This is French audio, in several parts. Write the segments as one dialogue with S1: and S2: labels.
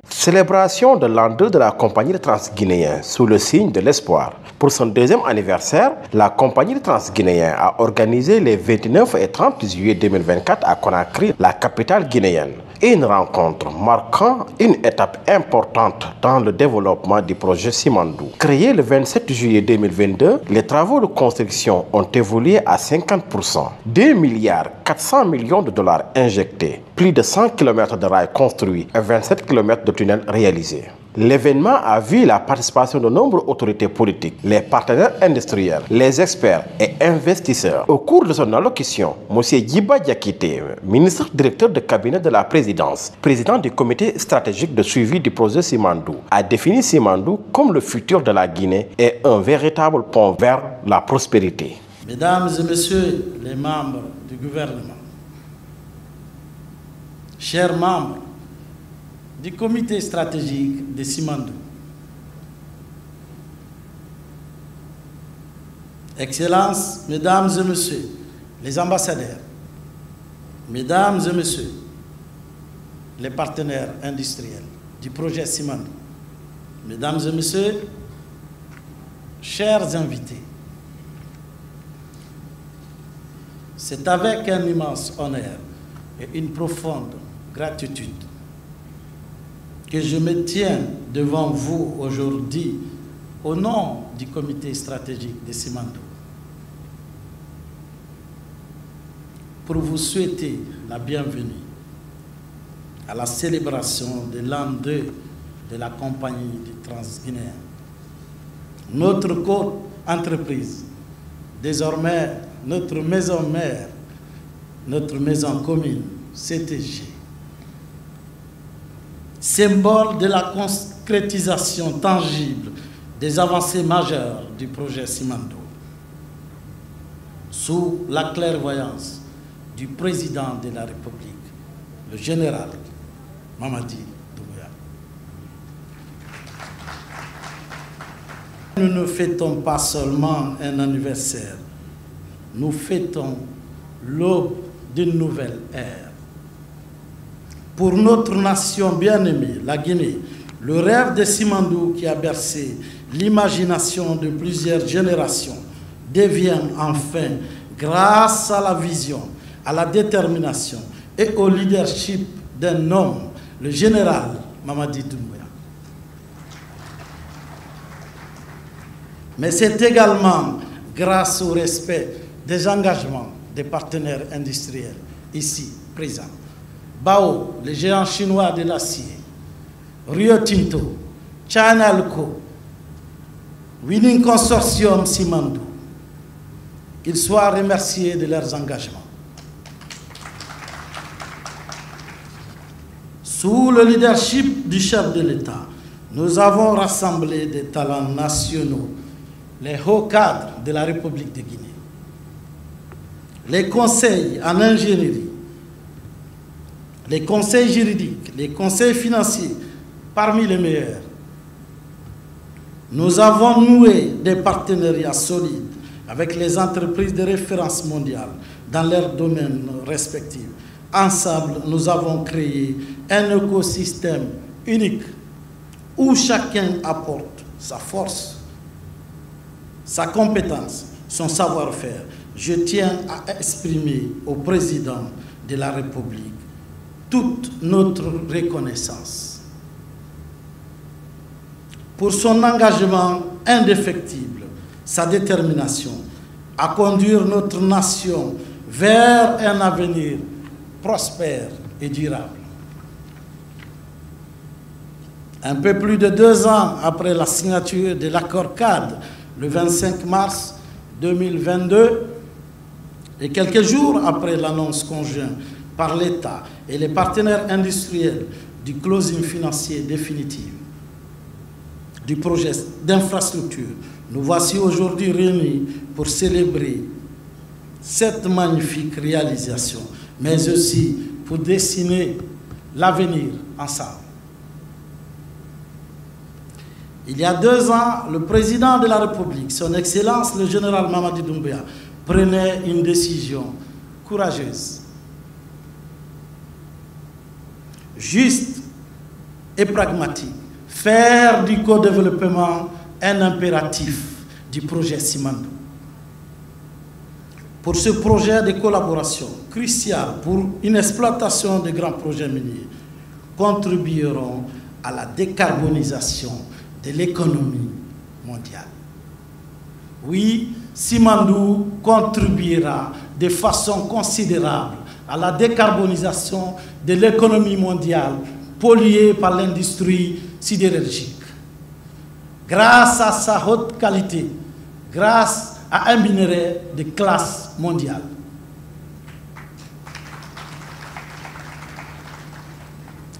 S1: Célébration de l'an 2 de la compagnie de Transguinéen sous le signe de l'espoir. Pour son deuxième anniversaire, la compagnie de Transguinéen a organisé les 29 et 30 juillet 2024 à Conakry, la capitale guinéenne. Une rencontre marquant une étape importante dans le développement du projet Simandou. Créé le 27 juillet 2022, les travaux de construction ont évolué à 50%. 2 milliards 400 millions de dollars injectés, plus de 100 km de rails construits et 27 km de tunnels réalisés. L'événement a vu la participation de nombreuses autorités politiques, les partenaires industriels, les experts et investisseurs. Au cours de son allocution, M. Djiba Diakité, ministre directeur de cabinet de la présidence, président du comité stratégique de suivi du projet Simandou, a défini Simandou comme le futur de la Guinée et un véritable pont vers la prospérité.
S2: Mesdames et messieurs les membres du gouvernement, chers membres du comité stratégique de Simandou, Excellences, Mesdames et Messieurs les ambassadeurs, Mesdames et Messieurs les partenaires industriels du projet Simandou, Mesdames et Messieurs, chers invités, c'est avec un immense honneur et une profonde gratitude que je me tiens devant vous aujourd'hui au nom du comité stratégique de Simandou pour vous souhaiter la bienvenue à la célébration de l'an 2 de la compagnie du Transguinéen. Notre co-entreprise, désormais notre maison mère, notre maison commune, CTG, symbole de la concrétisation tangible des avancées majeures du projet Simandou, sous la clairvoyance du président de la République, le général Mamadi Doumbouya. Nous ne fêtons pas seulement un anniversaire, nous fêtons l'aube d'une nouvelle ère. Pour notre nation bien-aimée, la Guinée, le rêve de Simandou qui a bercé l'imagination de plusieurs générations devient enfin, grâce à la vision, à la détermination et au leadership d'un homme, le général Mamadi Doumbouya. Mais c'est également grâce au respect des engagements des partenaires industriels ici présents. Bao, le géant chinois de l'acier, Rio Tinto, China Alco, Winning Consortium Simandou, qu'ils soient remerciés de leurs engagements. Sous le leadership du chef de l'État, nous avons rassemblé des talents nationaux, les hauts cadres de la République de Guinée, les conseils en ingénierie, les conseils juridiques, les conseils financiers, parmi les meilleurs. Nous avons noué des partenariats solides avec les entreprises de référence mondiale dans leurs domaines respectifs. Ensemble, nous avons créé un écosystème unique où chacun apporte sa force, sa compétence, son savoir-faire. Je tiens à exprimer au président de la République toute notre reconnaissance pour son engagement indéfectible, sa détermination à conduire notre nation vers un avenir prospère et durable. Un peu plus de 2 ans après la signature de l'accord cadre, le 25 mars 2022, et quelques jours après l'annonce conjointe par l'État et les partenaires industriels du closing financier définitif du projet d'infrastructure, nous voici aujourd'hui réunis pour célébrer cette magnifique réalisation, mais aussi pour dessiner l'avenir ensemble. Il y a 2 ans, le président de la République, son Excellence le général Mamadi Doumbouya, prenait une décision courageuse, juste et pragmatique. Faire du co-développement un impératif du projet Simandou. Pour ce projet de collaboration crucial pour une exploitation de grands projets miniers, contribueront à la décarbonisation de l'économie mondiale. Oui, Simandou contribuera de façon considérable à la décarbonisation de l'économie mondiale polluée par l'industrie sidérurgique. Grâce à sa haute qualité, grâce à un minerai de classe mondiale.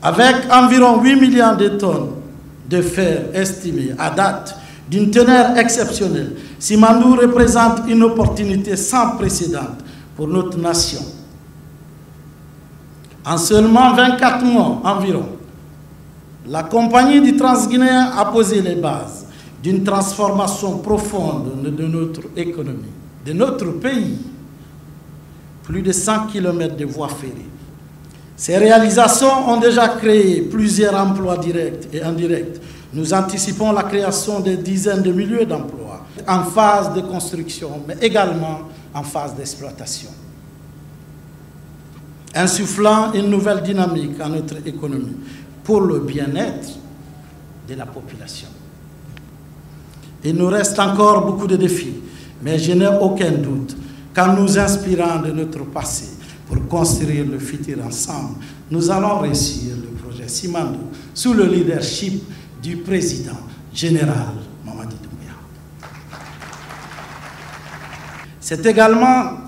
S2: Avec environ 8 millions de tonnes de fer estimées à date d'une teneur exceptionnelle, Simandou représente une opportunité sans précédent pour notre nation. En seulement 24 mois environ, la compagnie du Transguinéen a posé les bases d'une transformation profonde de notre économie, de notre pays. Plus de 100 km de voies ferrées. Ces réalisations ont déjà créé plusieurs emplois directs et indirects. Nous anticipons la création de dizaines de milliers d'emplois en phase de construction, mais également en phase d'exploitation, insufflant une nouvelle dynamique à notre économie pour le bien-être de la population. Il nous reste encore beaucoup de défis, mais je n'ai aucun doute qu'en nous inspirant de notre passé pour construire le futur ensemble, nous allons réussir le projet Simandou sous le leadership du président général Mamadi Doumbouya. C'est également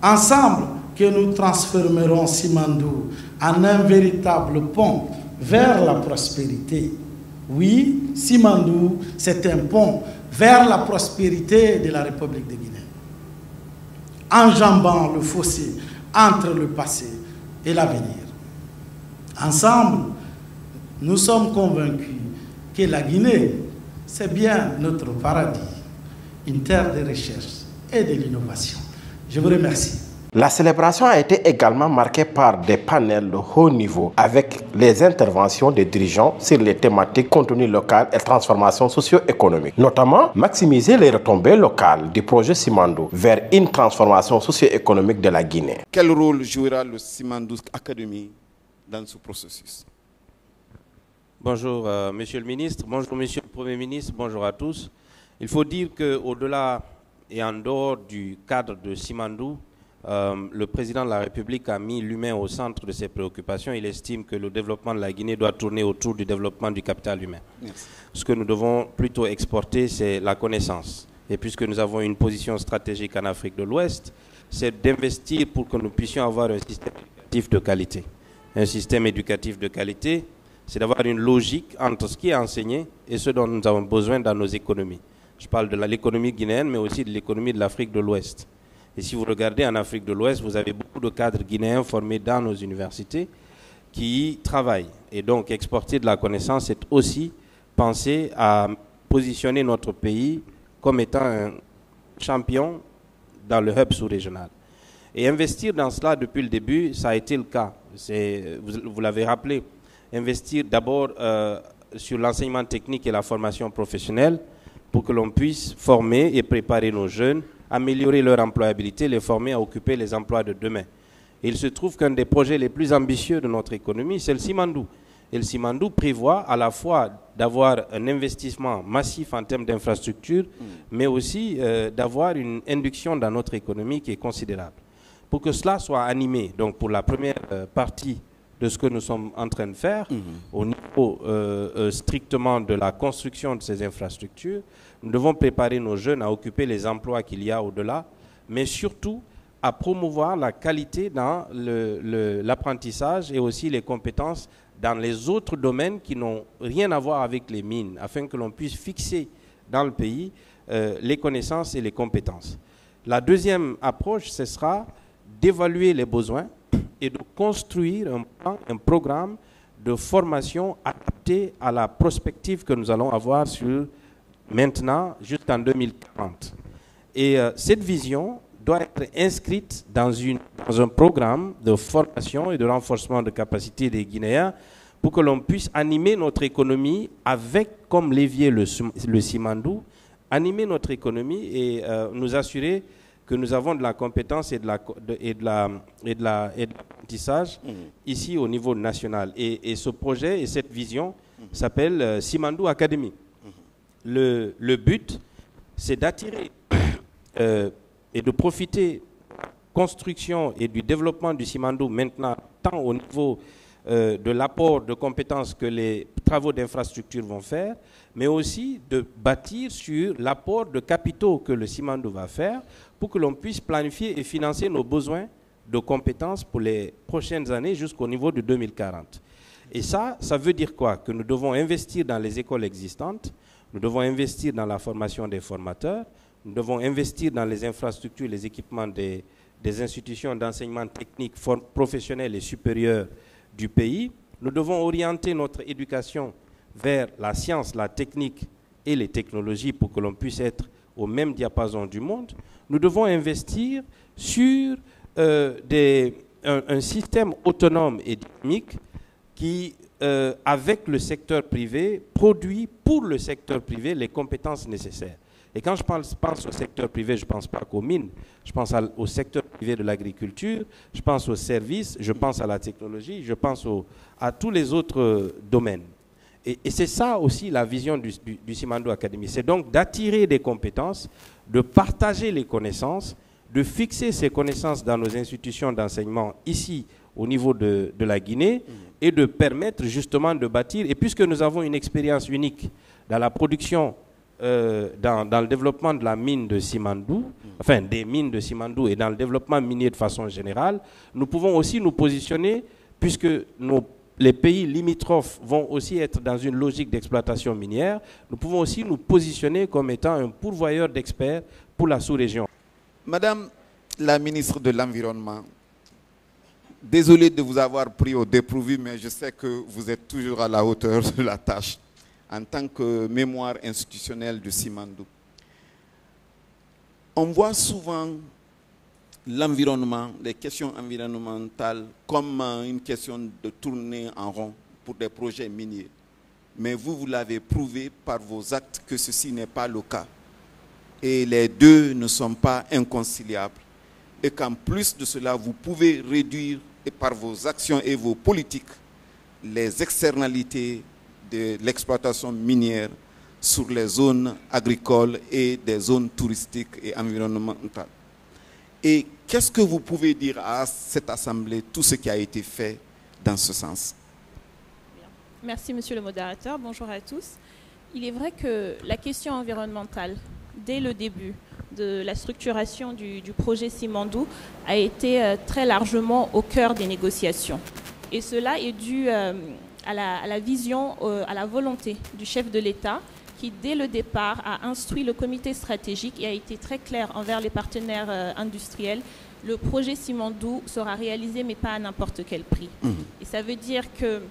S2: ensemble que nous transformerons Simandou en un véritable pont vers la prospérité. Oui, Simandou, c'est un pont vers la prospérité de la République de Guinée, enjambant le fossé entre le passé et l'avenir. Ensemble, nous sommes convaincus que la Guinée, c'est bien notre paradis, une terre de recherche et de l'innovation. Je vous remercie.
S1: La célébration a été également marquée par des panels de haut niveau avec les interventions des dirigeants sur les thématiques contenu local et transformation socio-économique, notamment maximiser les retombées locales du projet Simandou vers une transformation socio-économique de la Guinée.
S3: Quel rôle jouera le Simandou Academy dans ce processus?
S4: Bonjour Monsieur le Ministre, bonjour Monsieur le Premier Ministre, bonjour à tous. Il faut dire qu'au-delà et en dehors du cadre de Simandou, le président de la République a mis l'humain au centre de ses préoccupations. Il estime que le développement de la Guinée doit tourner autour du développement du capital humain. Merci. Ce que nous devons plutôt exporter, c'est la connaissance. Et puisque nous avons une position stratégique en Afrique de l'Ouest, c'est d'investir pour que nous puissions avoir un système éducatif de qualité. Un système éducatif de qualité, c'est d'avoir une logique entre ce qui est enseigné et ce dont nous avons besoin dans nos économies. Je parle de l'économie guinéenne, mais aussi de l'économie de l'Afrique de l'Ouest. Et si vous regardez en Afrique de l'Ouest, vous avez beaucoup de cadres guinéens formés dans nos universités qui travaillent. Et donc, exporter de la connaissance, c'est aussi penser à positionner notre pays comme étant un champion dans le hub sous-régional. Et investir dans cela depuis le début, ça a été le cas. Vous l'avez rappelé. Investir d'abord sur l'enseignement technique et la formation professionnelle pour que l'on puisse former et préparer nos jeunes, améliorer leur employabilité, les former à occuper les emplois de demain. Et il se trouve qu'un des projets les plus ambitieux de notre économie, c'est le Simandou. Et le Simandou prévoit à la fois d'avoir un investissement massif en termes d'infrastructures, mais aussi d'avoir une induction dans notre économie qui est considérable. Pour que cela soit animé, donc pour la première partie de ce que nous sommes en train de faire, au niveau strictement de la construction de ces infrastructures, nous devons préparer nos jeunes à occuper les emplois qu'il y a au-delà, mais surtout à promouvoir la qualité dans l'apprentissage et aussi les compétences dans les autres domaines qui n'ont rien à voir avec les mines, afin que l'on puisse fixer dans le pays les connaissances et les compétences. La deuxième approche, ce sera d'évaluer les besoins et de construire un programme de formation adapté à la prospective que nous allons avoir sur maintenant jusqu'en 2040. Et cette vision doit être inscrite dans un programme de formation et de renforcement de capacité des Guinéens pour que l'on puisse animer notre économie avec comme levier le Simandou, animer notre économie et nous assurer que nous avons de la compétence et de l'apprentissage ici au niveau national. Et ce projet et cette vision s'appelle Simandou Academy. Le but, c'est d'attirer et de profiter de la construction et du développement du Simandou maintenant, tant au niveau de l'apport de compétences que les travaux d'infrastructure vont faire, mais aussi de bâtir sur l'apport de capitaux que le Simandou va faire pour que l'on puisse planifier et financer nos besoins de compétences pour les prochaines années jusqu'au niveau de 2040. Et ça veut dire quoi? Que nous devons investir dans les écoles existantes, nous devons investir dans la formation des formateurs, nous devons investir dans les infrastructures, les équipements des institutions d'enseignement technique, professionnel et supérieur du pays. Nous devons orienter notre éducation vers la science, la technique et les technologies pour que l'on puisse être au même diapason du monde. Nous devons investir sur un système autonome et dynamique qui, avec le secteur privé, produit pour le secteur privé les compétences nécessaires. Et quand je pense au secteur privé, je ne pense pas qu'aux mines, je pense au secteur privé de l'agriculture, je pense aux services, je pense à la technologie, je pense à tous les autres domaines. Et c'est ça aussi la vision du Simandou Academy. C'est donc d'attirer des compétences, de partager les connaissances, de fixer ces connaissances dans nos institutions d'enseignement ici au niveau de la Guinée et de permettre justement de bâtir. Et puisque nous avons une expérience unique dans la production, dans le développement de la mine de Simandou, enfin des mines de Simandou et dans le développement minier de façon générale, nous pouvons aussi nous positionner, puisque les pays limitrophes vont aussi être dans une logique d'exploitation minière, nous pouvons aussi nous positionner comme étant un pourvoyeur d'experts pour la sous-région.
S3: Madame la ministre de l'Environnement, désolé de vous avoir pris au dépourvu, mais je sais que vous êtes toujours à la hauteur de la tâche en tant que mémoire institutionnelle de Simandou. On voit souvent l'environnement, les questions environnementales comme une question de tourner en rond pour des projets miniers. Mais vous l'avez prouvé par vos actes que ceci n'est pas le cas. Et les deux ne sont pas inconciliables. Et qu'en plus de cela, vous pouvez réduire par vos actions et vos politiques les externalités de l'exploitation minière sur les zones agricoles et des zones touristiques et environnementales. Et qu'est-ce que vous pouvez dire à cette Assemblée, tout ce qui a été fait dans ce sens?
S5: Merci, monsieur le modérateur. Bonjour à tous. Il est vrai que la question environnementale, dès le début de la structuration du projet Simandou, a été très largement au cœur des négociations. Et cela est dû à la vision, à la volonté du chef de l'État qui, dès le départ, a instruit le comité stratégique et a été très clair envers les partenaires industriels. Le projet Simandou sera réalisé, mais pas à n'importe quel prix. Et ça veut dire que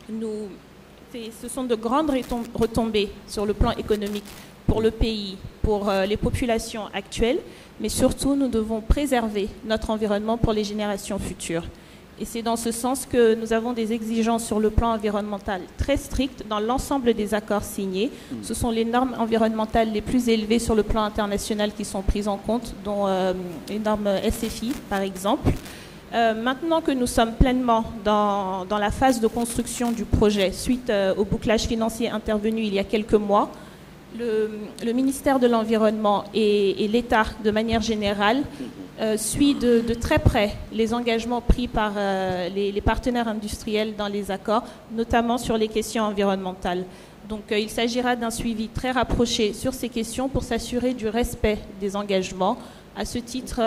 S5: ce sont de grandes retombées sur le plan économique pour le pays, pour les populations actuelles, mais surtout, nous devons préserver notre environnement pour les générations futures. Et c'est dans ce sens que nous avons des exigences sur le plan environnemental très strictes dans l'ensemble des accords signés. Ce sont les normes environnementales les plus élevées sur le plan international qui sont prises en compte, dont les normes SFI, par exemple. Maintenant que nous sommes pleinement dans la phase de construction du projet, suite au bouclage financier intervenu il y a quelques mois, le ministère de l'Environnement et l'État, de manière générale, suit de très près les engagements pris par les partenaires industriels dans les accords, notamment sur les questions environnementales. Donc il s'agira d'un suivi très rapproché sur ces questions pour s'assurer du respect des engagements. À ce titre,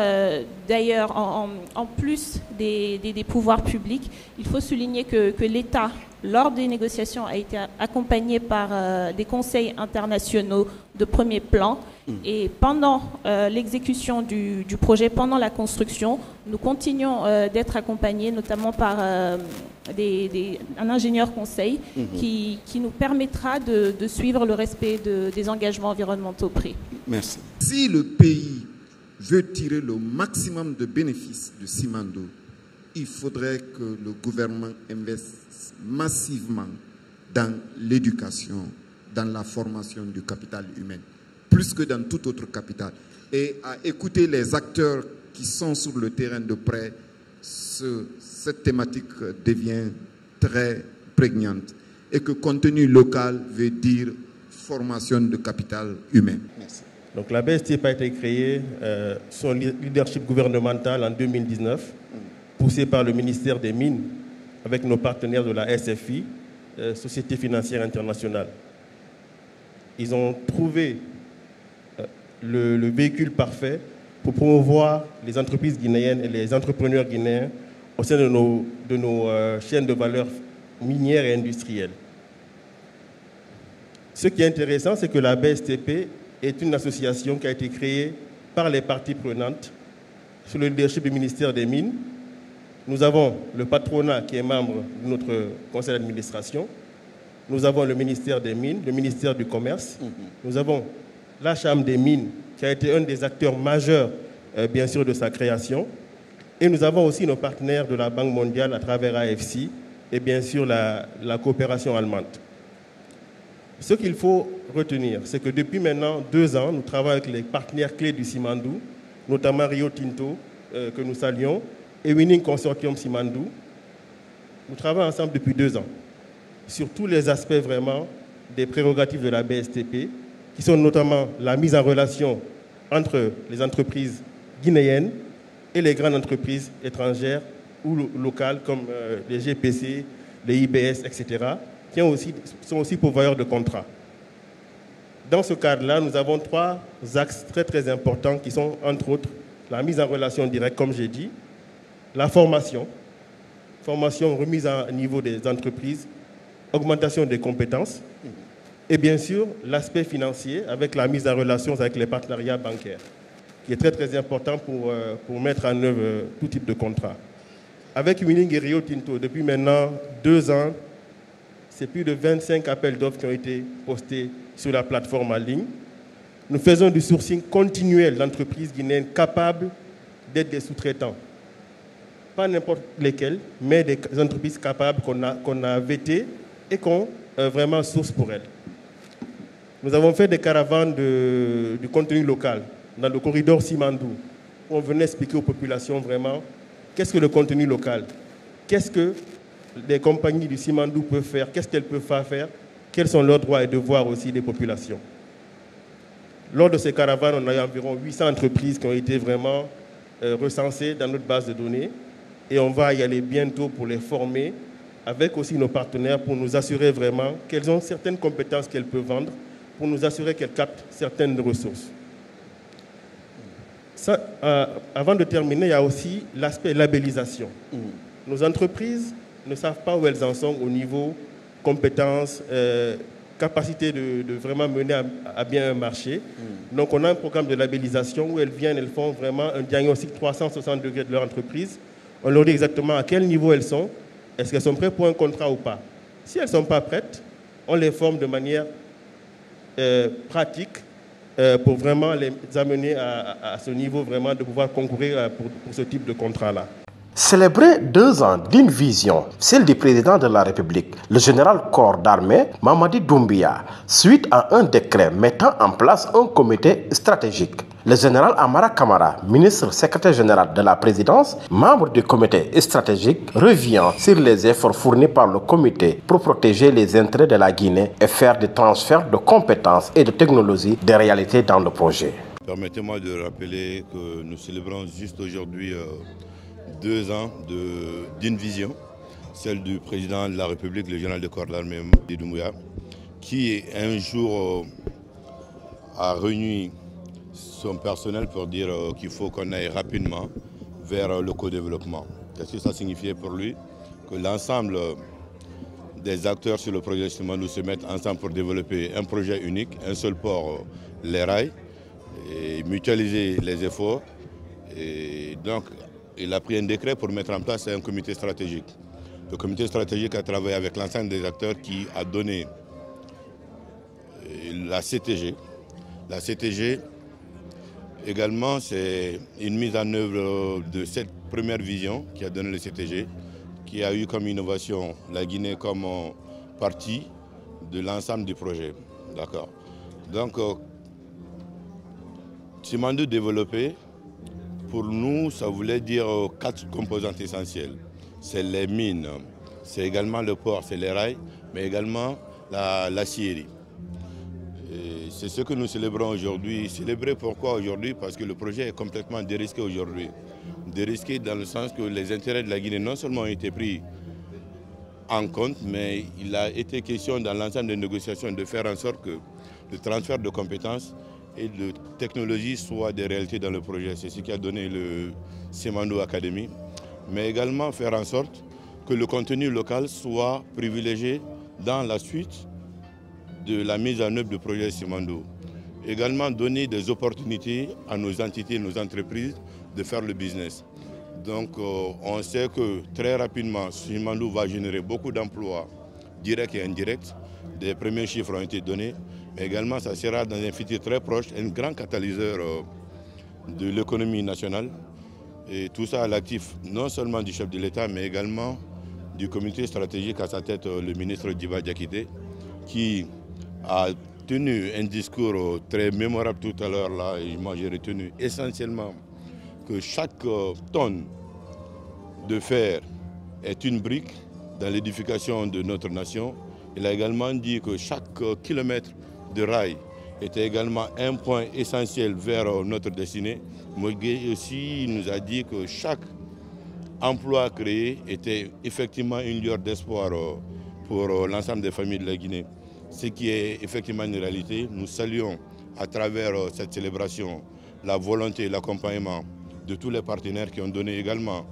S5: d'ailleurs, en plus des pouvoirs publics, il faut souligner que l'État, lors des négociations, a été accompagné par des conseils internationaux de premier plan. Et pendant l'exécution du projet, pendant la construction, nous continuons d'être accompagnés, notamment par un ingénieur conseil qui nous permettra de suivre le respect des engagements environnementaux pris.
S3: Merci. Si le pays veut tirer le maximum de bénéfices de Simandou,
S6: il faudrait que le gouvernement investisse massivement dans l'éducation, dans la formation du capital humain, plus que dans tout autre capital. Et à écouter les acteurs qui sont sur le terrain de près, cette thématique devient très prégnante. Et que contenu local veut dire formation de capital humain. Merci.
S7: Donc la BSTP a été créée sur un leadership gouvernemental en 2019, poussé par le ministère des Mines, avec nos partenaires de la SFI, Société Financière Internationale. Ils ont trouvé le véhicule parfait pour promouvoir les entreprises guinéennes et les entrepreneurs guinéens au sein de nos chaînes de valeur minières et industrielles. Ce qui est intéressant, c'est que la BSTP est une association qui a été créée par les parties prenantes sous le leadership du ministère des Mines. Nous avons le patronat qui est membre de notre conseil d'administration. Nous avons le ministère des Mines, le ministère du Commerce. Nous avons la Chambre des Mines qui a été un des acteurs majeurs, bien sûr, de sa création. Et nous avons aussi nos partenaires de la Banque mondiale à travers AFC et bien sûr la coopération allemande. Ce qu'il faut retenir, c'est que depuis maintenant 2 ans, nous travaillons avec les partenaires clés du Simandou, notamment Rio Tinto, que nous saluons, et Winning Consortium Simandou. Nous travaillons ensemble depuis 2 ans sur tous les aspects vraiment des prérogatives de la BSTP, qui sont notamment la mise en relation entre les entreprises guinéennes et les grandes entreprises étrangères ou locales comme les GPC, les IBS, etc., qui sont aussi pourvoyeurs de contrats. Dans ce cadre-là, nous avons 3 axes très très importants qui sont, entre autres, la mise en relation directe, comme j'ai dit, la formation remise à niveau des entreprises, augmentation des compétences, et bien sûr l'aspect financier avec la mise en relation avec les partenariats bancaires, qui est très très important pour mettre en œuvre tout type de contrat. Avec Winning et Rio Tinto, depuis maintenant 2 ans, c'est plus de 25 appels d'offres qui ont été postés sur la plateforme en ligne. Nous faisons du sourcing continuel d'entreprises guinéennes capables d'être des sous-traitants. Pas n'importe lesquels, mais des entreprises capables qu'on a vêtées et qu'on vraiment source pour elles. Nous avons fait des caravanes du contenu local dans le corridor Simandou, où on venait expliquer aux populations vraiment qu'est-ce que le contenu local, qu'est-ce que les compagnies du Simandou peuvent faire, qu'est-ce qu'elles peuvent pas faire, quels sont leurs droits et devoirs aussi des populations. Lors de ces caravanes, on a eu environ 800 entreprises qui ont été vraiment recensées dans notre base de données et on va y aller bientôt pour les former avec aussi nos partenaires pour nous assurer vraiment qu'elles ont certaines compétences qu'elles peuvent vendre, pour nous assurer qu'elles captent certaines ressources. Ça, avant de terminer, il y a aussi l'aspect labellisation. Nos entreprises ne savent pas où elles en sont au niveau compétences, capacité de vraiment mener à bien un marché. Donc on a un programme de labellisation où elles viennent, elles font vraiment un diagnostic 360 degrés de leur entreprise. On leur dit exactement à quel niveau elles sont, est-ce qu'elles sont prêtes pour un contrat ou pas. Si elles ne sont pas prêtes, on les forme de manière pratique pour vraiment les amener à ce niveau vraiment de pouvoir concourir pour ce type de contrat-là.
S1: Célébrer 2 ans d'une vision, celle du président de la République, le général corps d'armée Mamadi Doumbia, suite à un décret mettant en place un comité stratégique. Le général Amara Kamara, ministre secrétaire général de la présidence, membre du comité stratégique, revient sur les efforts fournis par le comité pour protéger les intérêts de la Guinée et faire des transferts de compétences et de technologies de réalité dans le projet.
S8: Permettez-moi de rappeler que nous célébrons juste aujourd'hui 2 ans d'une vision, celle du président de la République, le général de corps d'armée Mamadi Doumbia, qui un jour a réuni son personnel pour dire qu'il faut qu'on aille rapidement vers le co-développement. Qu'est-ce que ça signifiait pour lui? Que l'ensemble des acteurs sur le projet Simandou se mettent ensemble pour développer un projet unique, un seul port, les rails, et mutualiser les efforts. Et donc, il a pris un décret pour mettre en place un comité stratégique. Le comité stratégique a travaillé avec l'ensemble des acteurs qui a donné la CTG. La CTG Également, c'est une mise en œuvre de cette première vision qui a donné le CTG, qui a eu comme innovation la Guinée comme partie de l'ensemble du projet. D'accord. Donc, Simandou développé, pour nous, ça voulait dire 4 composantes essentielles. C'est les mines, c'est également le port, c'est les rails, mais également l'acierie. C'est ce que nous célébrons aujourd'hui. Célébrer pourquoi aujourd'hui? Parce que le projet est complètement dérisqué aujourd'hui. Dérisqué dans le sens que les intérêts de la Guinée non seulement ont été pris en compte, mais il a été question dans l'ensemble des négociations de faire en sorte que le transfert de compétences et de technologies soient des réalités dans le projet. C'est ce qui a donné le Simandou Academy. Mais également faire en sorte que le contenu local soit privilégié dans la suite de la mise en œuvre du projet Simandou. Également donner des opportunités à nos entités, nos entreprises de faire le business. Donc on sait que très rapidement, Simandou va générer beaucoup d'emplois directs et indirects. Des premiers chiffres ont été donnés, mais également ça sera dans un futur très proche un grand catalyseur de l'économie nationale. Et tout ça à l'actif non seulement du chef de l'État, mais également du comité stratégique à sa tête, le ministre Djiba Diakité, qui a tenu un discours très mémorable tout à l'heure là, et moi j'ai retenu essentiellement que chaque tonne de fer est une brique dans l'édification de notre nation. Il a également dit que chaque kilomètre de rail était également un point essentiel vers notre destinée. Mogué aussi nous a dit que chaque emploi créé était effectivement une lueur d'espoir pour l'ensemble des familles de la Guinée. Ce qui est effectivement une réalité. Nous saluons à travers cette célébration la volonté et l'accompagnement de tous les partenaires qui ont donné également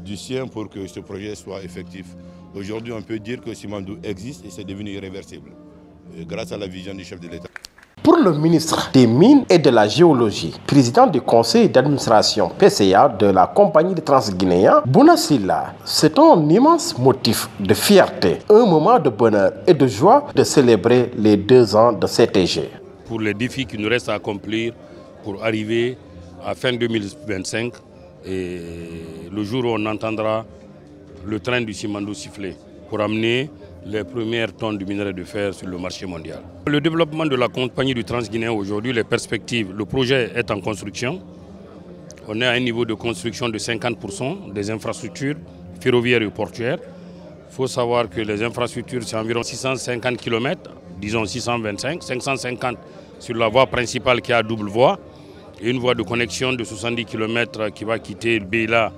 S8: du sien pour que ce projet soit effectif. Aujourd'hui, on peut dire que Simandou existe et c'est devenu irréversible grâce à la vision du chef de l'État.
S1: Pour le ministre des Mines et de la Géologie, président du conseil d'administration PCA de la compagnie de Transguinéen, Bouna Sylla, c'est un immense motif de fierté, un moment de bonheur et de joie de célébrer les 2 ans de CTG.
S9: Pour les défis qui nous restent à accomplir pour arriver à fin 2025, et le jour où on entendra le train du Simandou siffler pour amener les premières tonnes de minerai de fer sur le marché mondial. Le développement de la compagnie du Transguinéen aujourd'hui, les perspectives, le projet est en construction. On est à un niveau de construction de 50% des infrastructures ferroviaires et portuaires. Il faut savoir que les infrastructures, c'est environ 650 km, disons 625, 550 sur la voie principale qui est à double voie, et une voie de connexion de 70 km qui va quitter Beila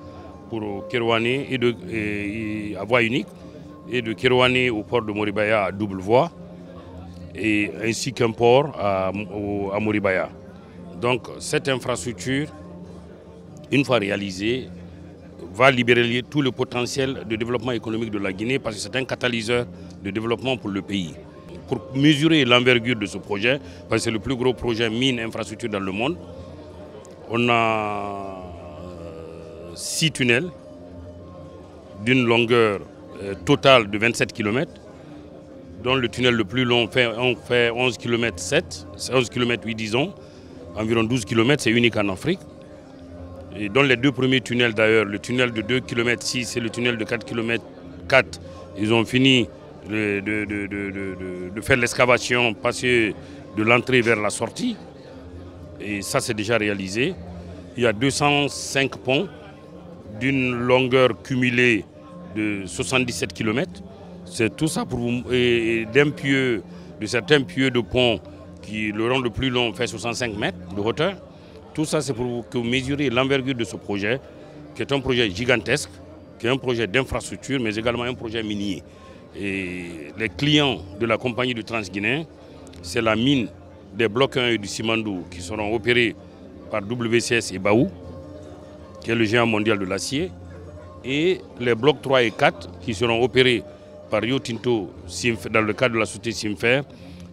S9: pour Kerouané et à voie unique, et de Kerouané au port de Moribaya à double voie, et ainsi qu'un port à Moribaya. Donc cette infrastructure, une fois réalisée, va libérer tout le potentiel de développement économique de la Guinée parce que c'est un catalyseur de développement pour le pays. Pour mesurer l'envergure de ce projet, parce que c'est le plus gros projet mine infrastructure dans le monde, on a 6 tunnels d'une longueur totale de 27 km, dont le tunnel le plus long fait 11 km 7, 11 km 8 disons, environ 12 km, c'est unique en Afrique. Et dans les 2 premiers tunnels d'ailleurs, le tunnel de 2 km 6 et le tunnel de 4 km 4, ils ont fini de faire l'excavation, passer de l'entrée vers la sortie. Et ça c'est déjà réalisé. Il y a 205 ponts d'une longueur cumulée de 77 km. C'est tout ça pour vous. Et de certains pieux de pont qui le rang le plus long fait 65 mètres de hauteur. Tout ça, c'est pour que vous mesurez l'envergure de ce projet, qui est un projet gigantesque, qui est un projet d'infrastructure, mais également un projet minier. Et les clients de la compagnie du Transguinéen, c'est la mine des blocs 1 et du Simandou qui seront opérés par WCS et Baou, qui est le géant mondial de l'acier, et les blocs 3 et 4 qui seront opérés par Rio Tinto dans le cadre de la société Simfer,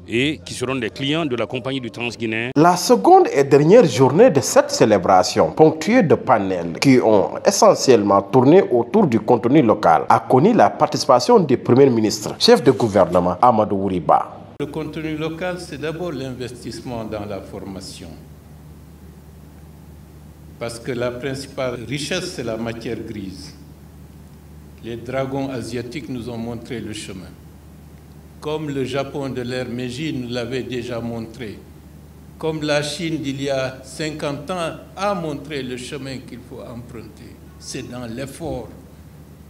S9: et qui seront des clients de la compagnie du Transguinéen.
S1: La seconde et dernière journée de cette célébration, ponctuée de panels qui ont essentiellement tourné autour du contenu local, a connu la participation du Premier ministre, chef de gouvernement Amadou Ouriba.
S10: Le contenu local, c'est d'abord l'investissement dans la formation. parce que la principale richesse, c'est la matière grise. Les dragons asiatiques nous ont montré le chemin. Comme le Japon de l'ère Meiji nous l'avait déjà montré, comme la Chine d'il y a 50 ans a montré le chemin qu'il faut emprunter. C'est dans l'effort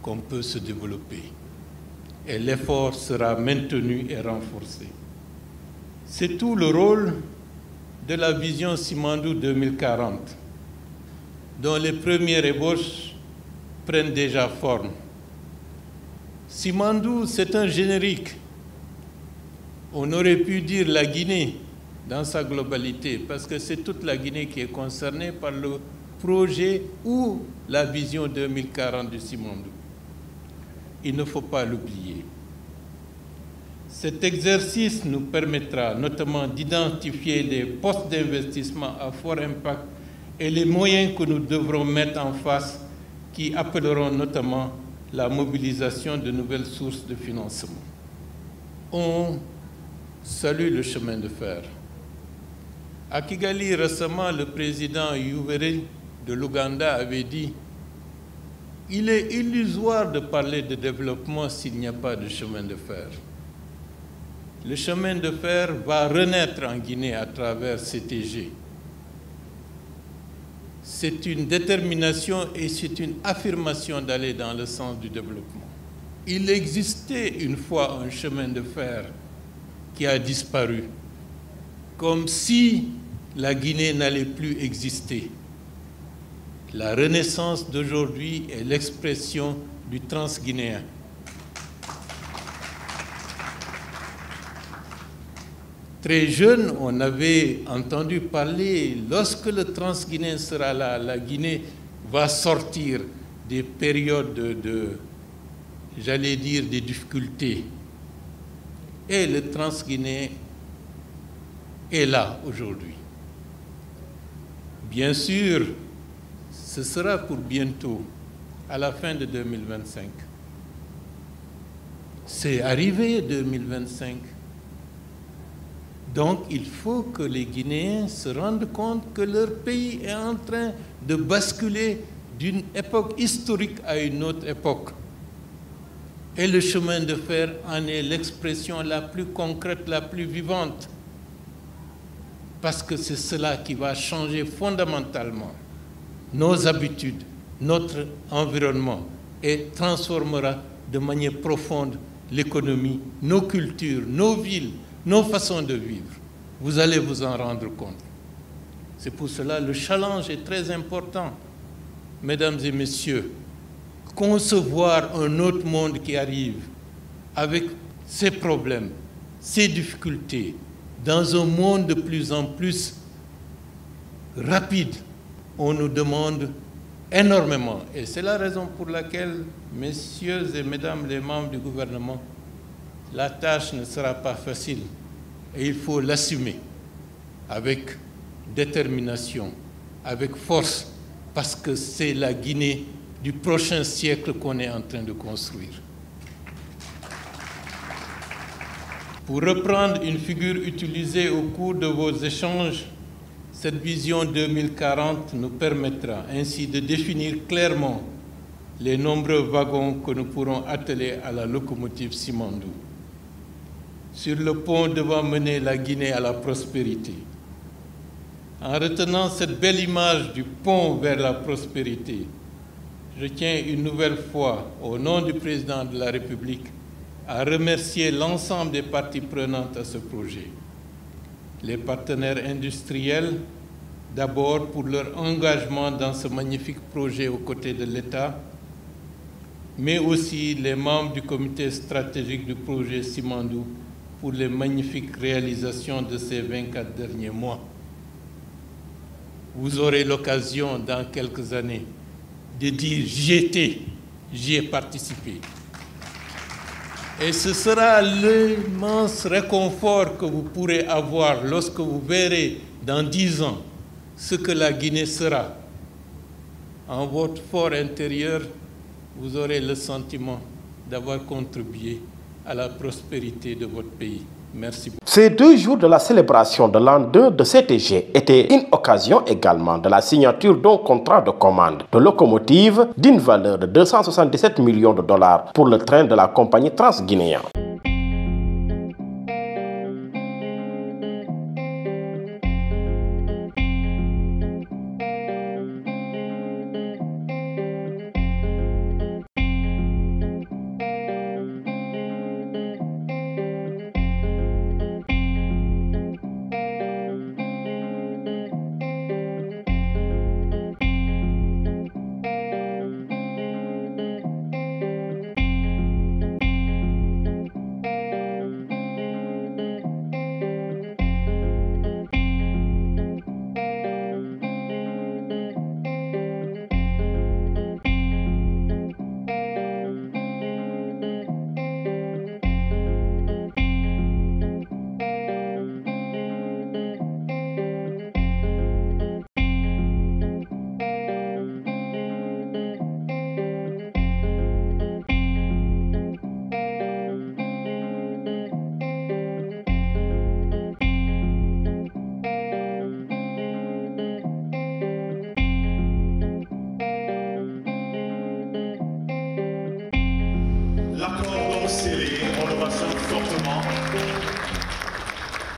S10: qu'on peut se développer. Et l'effort sera maintenu et renforcé. C'est tout le rôle de la vision Simandou 2040, dont les premières ébauches prennent déjà forme. Simandou, c'est un générique. On aurait pu dire la Guinée dans sa globalité, parce que c'est toute la Guinée qui est concernée par le projet ou la vision 2040 du Simandou. Il ne faut pas l'oublier. Cet exercice nous permettra notamment d'identifier les postes d'investissement à fort impact et les moyens que nous devrons mettre en face qui appelleront notamment la mobilisation de nouvelles sources de financement. On salue le chemin de fer. À Kigali, récemment, le président Yoweri de l'Ouganda avait dit « Il est illusoire de parler de développement s'il n'y a pas de chemin de fer. » Le chemin de fer va renaître en Guinée à travers CTG. C'est une détermination et c'est une affirmation d'aller dans le sens du développement. Il existait une fois un chemin de fer qui a disparu, comme si la Guinée n'allait plus exister. La renaissance d'aujourd'hui est l'expression du transguinéen. Très jeune, on avait entendu parler, lorsque le transguinéen sera là, la Guinée va sortir des périodes j'allais dire, des difficultés. Et le transguinéen est là aujourd'hui. Bien sûr, ce sera pour bientôt, à la fin de 2025. C'est arrivé 2025. Donc, il faut que les Guinéens se rendent compte que leur pays est en train de basculer d'une époque historique à une autre époque. Et le chemin de fer en est l'expression la plus concrète, la plus vivante. Parce que c'est cela qui va changer fondamentalement nos habitudes, notre environnement et transformera de manière profonde l'économie, nos cultures, nos villes, nos façons de vivre. Vous allez vous en rendre compte. C'est pour cela que le challenge est très important. Mesdames et messieurs, concevoir un autre monde qui arrive avec ses problèmes, ses difficultés, dans un monde de plus en plus rapide, on nous demande énormément. Et c'est la raison pour laquelle, messieurs et mesdames les membres du gouvernement, la tâche ne sera pas facile et il faut l'assumer avec détermination, avec force, parce que c'est la Guinée du prochain siècle qu'on est en train de construire. Pour reprendre une figure utilisée au cours de vos échanges, cette vision 2040 nous permettra ainsi de définir clairement les nombreux wagons que nous pourrons atteler à la locomotive Simandou. Sur le pont devant mener la Guinée à la prospérité. En retenant cette belle image du pont vers la prospérité, je tiens une nouvelle fois, au nom du président de la République, à remercier l'ensemble des parties prenantes à ce projet. Les partenaires industriels, d'abord pour leur engagement dans ce magnifique projet aux côtés de l'État, mais aussi les membres du comité stratégique du projet Simandou pour les magnifiques réalisations de ces 24 derniers mois. Vous aurez l'occasion dans quelques années de dire « j'y étais, j'y ai participé ». Et ce sera l'immense réconfort que vous pourrez avoir lorsque vous verrez dans 10 ans ce que la Guinée sera. En votre fort intérieur, vous aurez le sentiment d'avoir contribué à la prospérité de votre pays. Merci beaucoup.
S1: Ces 2 jours de la célébration de l'an 2 de CTG étaient une occasion également de la signature d'un contrat de commande de locomotive d'une valeur de 277 millions de dollars pour le train de la compagnie transguinéenne.
S11: L'accord donc scellé, on le ressent fortement.